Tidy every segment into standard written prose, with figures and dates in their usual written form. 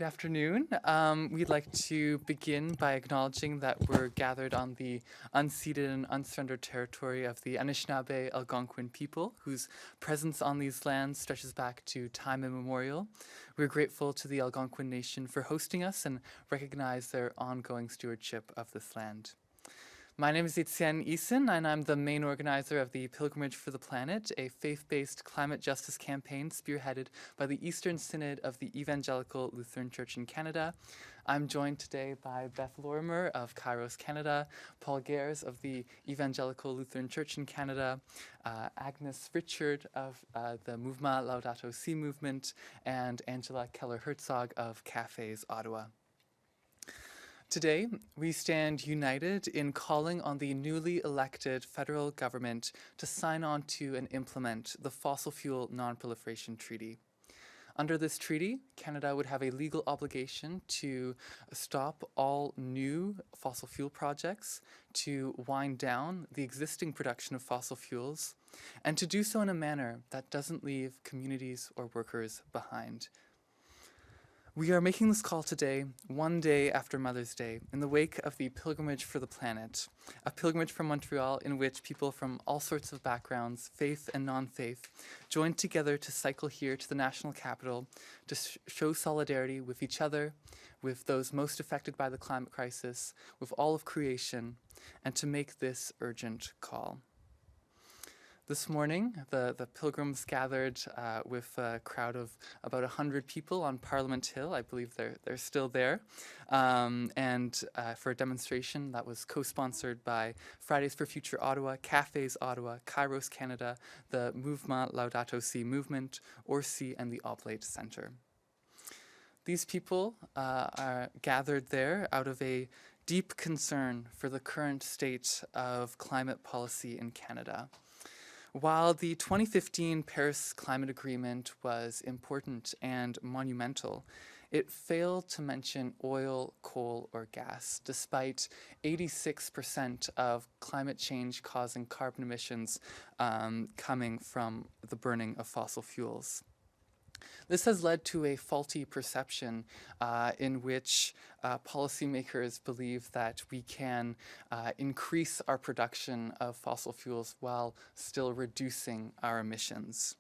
Good afternoon. We'd like to begin by acknowledging that we're gathered on the unceded and unsurrendered territory of the Anishinaabe Algonquin people, whose presence on these lands stretches back to time immemorial. We're grateful to the Algonquin Nation for hosting us and recognize their ongoing stewardship of this land. My name is Étienne Eason, and I'm the main organizer of the Pilgrimage for the Planet, a faith-based climate justice campaign spearheaded by the Eastern Synod of the Evangelical Lutheran Church in Canada. I'm joined today by Beth Lorimer of KAIROS Canada, Paul Gehrs of the Evangelical Lutheran Church in Canada, Agnes Richard of the Mouvement Laudato Si Movement, and Angela Keller-Herzog of Cafes Ottawa. Today, we stand united in calling on the newly elected federal government to sign on to and implement the Fossil Fuel Non-Proliferation Treaty. Under this treaty, Canada would have a legal obligation to stop all new fossil fuel projects, to wind down the existing production of fossil fuels, and to do so in a manner that doesn't leave communities or workers behind. We are making this call today, one day after Mother's Day, in the wake of the Pilgrimage for the Planet, a pilgrimage from Montreal in which people from all sorts of backgrounds, faith and non-faith, joined together to cycle here to the national capital to show solidarity with each other, with those most affected by the climate crisis, with all of creation, and to make this urgent call. This morning, the pilgrims gathered with a crowd of about 100 people on Parliament Hill. I believe they're still there. And for a demonstration that was co-sponsored by Fridays for Future Ottawa, Cafes Ottawa, KAIROS Canada, the Mouvement Laudato Si Movement, ORSI, and the Oblate Centre. These people are gathered there out of a deep concern for the current state of climate policy in Canada. While the 2015 Paris Climate Agreement was important and monumental, it failed to mention oil, coal, or gas, despite 86% of climate change causing carbon emissions coming from the burning of fossil fuels. This has led to a faulty perception in which policymakers believe that we can increase our production of fossil fuels while still reducing our emissions.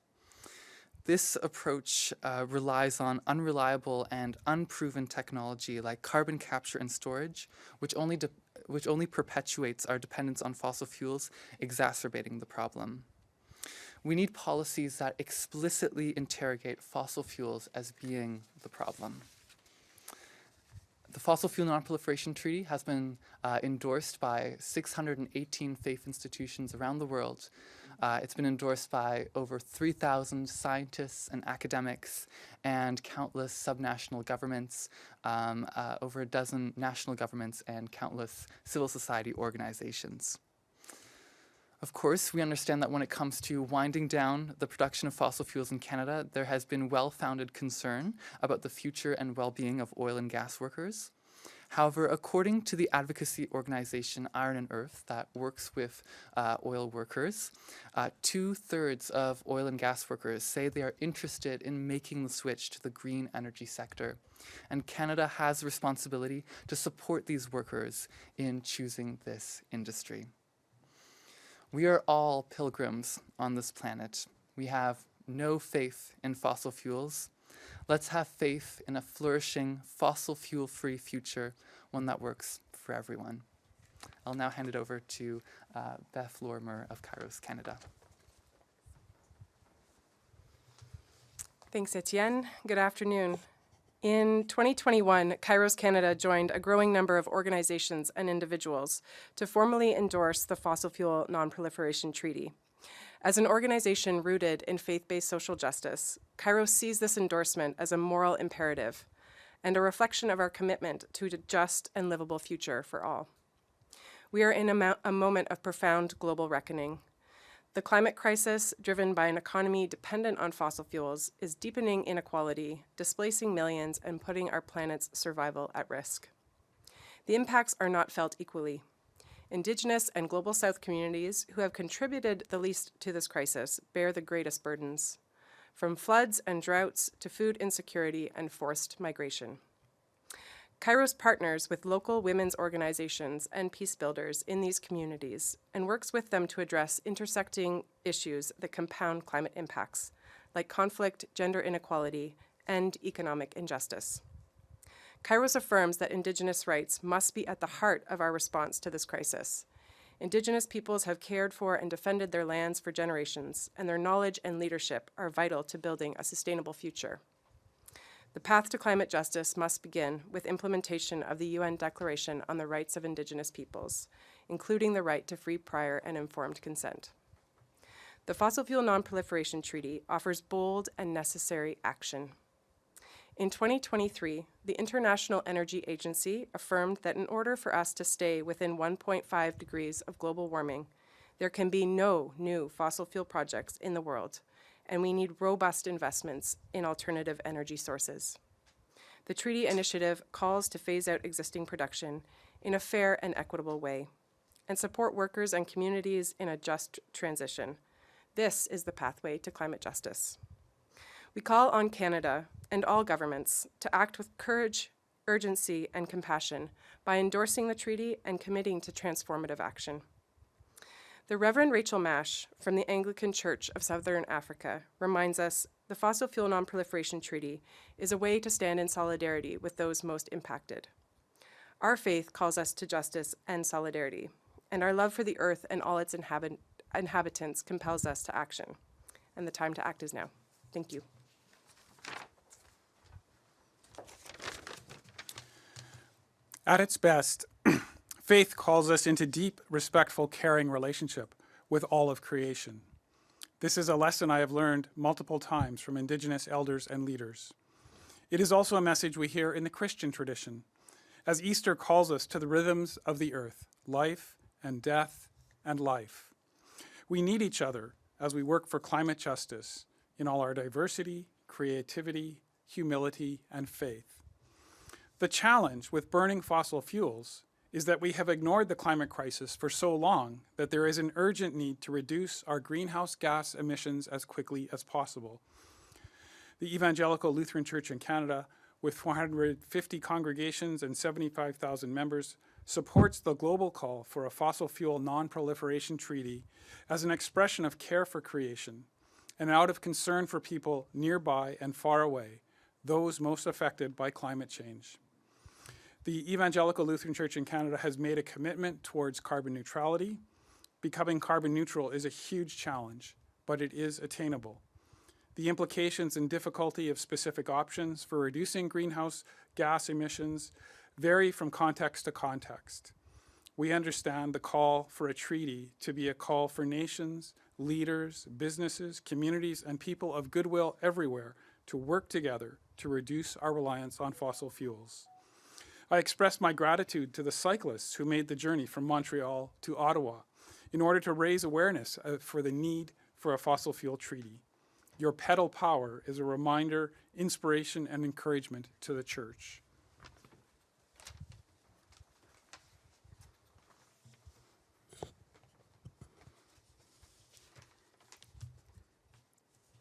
This approach relies on unreliable and unproven technology like carbon capture and storage, which only perpetuates our dependence on fossil fuels, exacerbating the problem. We need policies that explicitly interrogate fossil fuels as being the problem. The Fossil Fuel Non-Proliferation Treaty has been endorsed by 618 faith institutions around the world. It's been endorsed by over 3,000 scientists and academics and countless subnational governments, over a dozen national governments, and countless civil society organizations. Of course, we understand that when it comes to winding down the production of fossil fuels in Canada, there has been well-founded concern about the future and well-being of oil and gas workers. However, according to the advocacy organization Iron and Earth that works with oil workers, 2/3 of oil and gas workers say they are interested in making the switch to the green energy sector. And Canada has a responsibility to support these workers in choosing this industry. We are all pilgrims on this planet. We have no faith in fossil fuels. Let's have faith in a flourishing, fossil fuel-free future, one that works for everyone. I'll now hand it over to Beth Lorimer of KAIROS Canada. Thanks, Étienne. Good afternoon. In 2021, KAIROS Canada joined a growing number of organizations and individuals to formally endorse the Fossil Fuel Non-Proliferation Treaty. As an organization rooted in faith-based social justice, KAIROS sees this endorsement as a moral imperative and a reflection of our commitment to a just and livable future for all. We are in a moment of profound global reckoning. The climate crisis, driven by an economy dependent on fossil fuels, is deepening inequality, displacing millions, and putting our planet's survival at risk. The impacts are not felt equally. Indigenous and Global South communities, who have contributed the least to this crisis, bear the greatest burdens, from floods and droughts to food insecurity and forced migration. KAIROS partners with local women's organizations and peace builders in these communities and works with them to address intersecting issues that compound climate impacts, like conflict, gender inequality, and economic injustice. KAIROS affirms that Indigenous rights must be at the heart of our response to this crisis. Indigenous peoples have cared for and defended their lands for generations, and their knowledge and leadership are vital to building a sustainable future. The path to climate justice must begin with implementation of the UN Declaration on the Rights of Indigenous Peoples, including the right to free, prior, and informed consent. The Fossil Fuel Non-Proliferation Treaty offers bold and necessary action. In 2023, the International Energy Agency affirmed that in order for us to stay within 1.5 degrees of global warming, there can be no new fossil fuel projects in the world, and we need robust investments in alternative energy sources. The treaty initiative calls to phase out existing production in a fair and equitable way and support workers and communities in a just transition. This is the pathway to climate justice. We call on Canada and all governments to act with courage, urgency, and compassion by endorsing the treaty and committing to transformative action. The Reverend Rachel Mash from the Anglican Church of Southern Africa reminds us the Fossil Fuel Non-Proliferation Treaty is a way to stand in solidarity with those most impacted. Our faith calls us to justice and solidarity, and our love for the earth and all its inhabitants compels us to action. And the time to act is now. Thank you. At its best, faith calls us into deep, respectful, caring relationship with all of creation. This is a lesson I have learned multiple times from Indigenous elders and leaders. It is also a message we hear in the Christian tradition, as Easter calls us to the rhythms of the earth, life and death and life. We need each other as we work for climate justice in all our diversity, creativity, humility, and faith. The challenge with burning fossil fuels is that we have ignored the climate crisis for so long that there is an urgent need to reduce our greenhouse gas emissions as quickly as possible. The Evangelical Lutheran Church in Canada, with 450 congregations and 75,000 members, supports the global call for a fossil fuel non-proliferation treaty as an expression of care for creation and out of concern for people nearby and far away, those most affected by climate change. The Evangelical Lutheran Church in Canada has made a commitment towards carbon neutrality. Becoming carbon neutral is a huge challenge, but it is attainable. The implications and difficulty of specific options for reducing greenhouse gas emissions vary from context to context. We understand the call for a treaty to be a call for nations, leaders, businesses, communities, and people of goodwill everywhere to work together to reduce our reliance on fossil fuels. I express my gratitude to the cyclists who made the journey from Montreal to Ottawa in order to raise awareness for the need for a fossil fuel treaty. Your pedal power is a reminder, inspiration, and encouragement to the Church.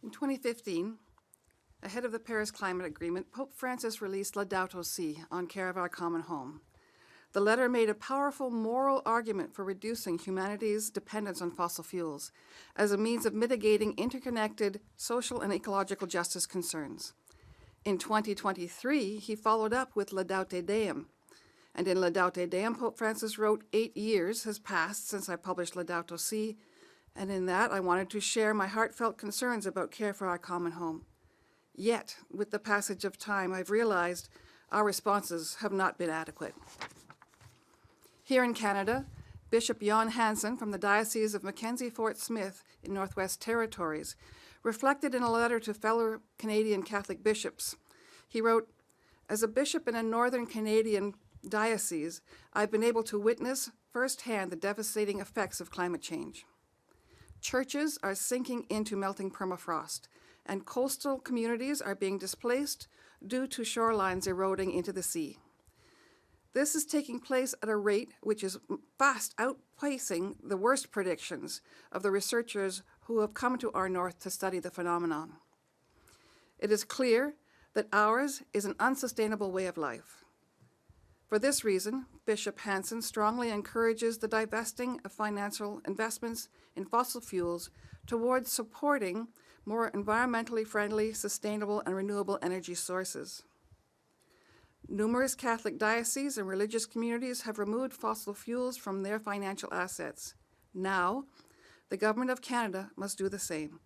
In 2015, ahead of the Paris Climate Agreement, Pope Francis released Laudato Si on care of our common home. The letter made a powerful moral argument for reducing humanity's dependence on fossil fuels as a means of mitigating interconnected social and ecological justice concerns. In 2023, he followed up with Laudate Deum. And in Laudate Deum, Pope Francis wrote, 8 years has passed since I published Laudato Si, and in that I wanted to share my heartfelt concerns about care for our common home. Yet, with the passage of time, I've realized our responses have not been adequate. Here in Canada, Bishop Jan Hansen from the Diocese of Mackenzie-Fort Smith in Northwest Territories reflected in a letter to fellow Canadian Catholic bishops. He wrote, "As a bishop in a northern Canadian diocese, I've been able to witness firsthand the devastating effects of climate change. Churches are sinking into melting permafrost, and coastal communities are being displaced due to shorelines eroding into the sea. This is taking place at a rate which is fast outpacing the worst predictions of the researchers who have come to our north to study the phenomenon. It is clear that ours is an unsustainable way of life. For this reason, Bishop Hansen strongly encourages the divesting of financial investments in fossil fuels towards supporting more environmentally friendly, sustainable, and renewable energy sources. Numerous Catholic dioceses and religious communities have removed fossil fuels from their financial assets. Now, the Government of Canada must do the same.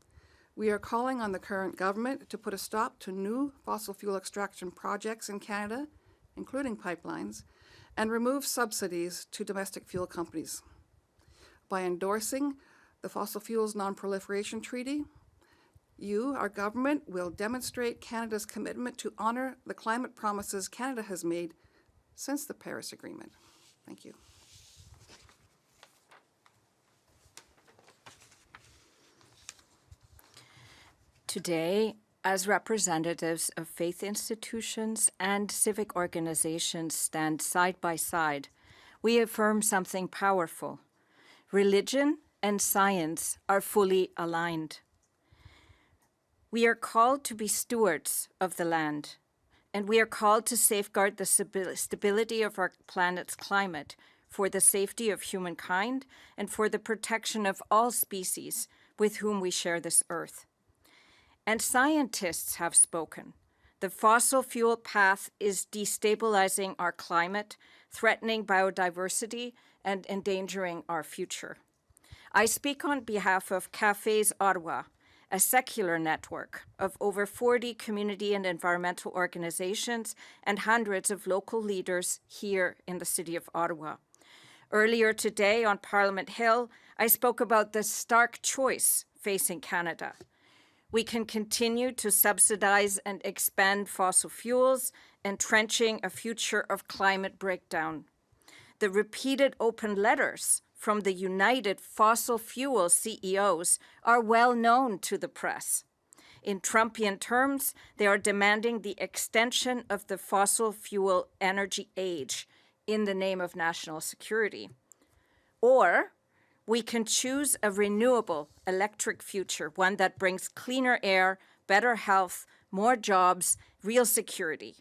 We are calling on the current government to put a stop to new fossil fuel extraction projects in Canada, including pipelines, and remove subsidies to domestic fuel companies. By endorsing the Fossil Fuels Non-Proliferation Treaty, you, our government, will demonstrate Canada's commitment to honor the climate promises Canada has made since the Paris Agreement. Thank you. Today, as representatives of faith institutions and civic organizations stand side by side, we affirm something powerful. Religion and science are fully aligned. We are called to be stewards of the land, and we are called to safeguard the stability of our planet's climate for the safety of humankind and for the protection of all species with whom we share this earth. And scientists have spoken. The fossil fuel path is destabilizing our climate, threatening biodiversity, and endangering our future. I speak on behalf of Cafés Ottawa, a secular network of over 40 community and environmental organizations and hundreds of local leaders here in the city of Ottawa. Earlier today on Parliament Hill, I spoke about the stark choice facing Canada. We can continue to subsidize and expand fossil fuels, entrenching a future of climate breakdown. The repeated open letters from the United Fossil Fuel CEOs are well known to the press. In Trumpian terms, they are demanding the extension of the fossil fuel energy age in the name of national security. Or we can choose a renewable electric future, one that brings cleaner air, better health, more jobs, real security.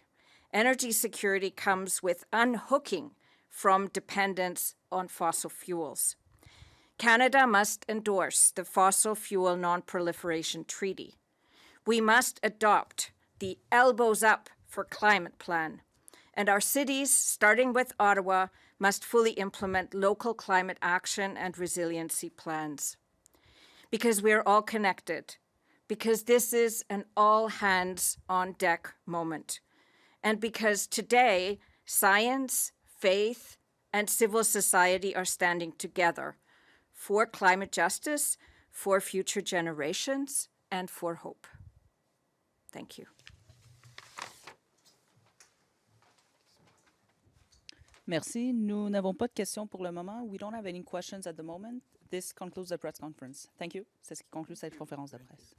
Energy security comes with unhooking from dependence on fossil fuels. Canada must endorse the Fossil Fuel Non-Proliferation Treaty. We must adopt the Elbows Up for Climate Plan. And our cities, starting with Ottawa, must fully implement local climate action and resiliency plans. Because we are all connected, because this is an all-hands-on-deck moment, and because today, science, faith, and civil society are standing together for climate justice, for future generations, and for hope. Thank you. Merci. Nous n'avons pas de questions pour le moment. We don't have any questions at the moment. This concludes the press conference. Thank you. C'est ce qui conclut cette conférence de presse.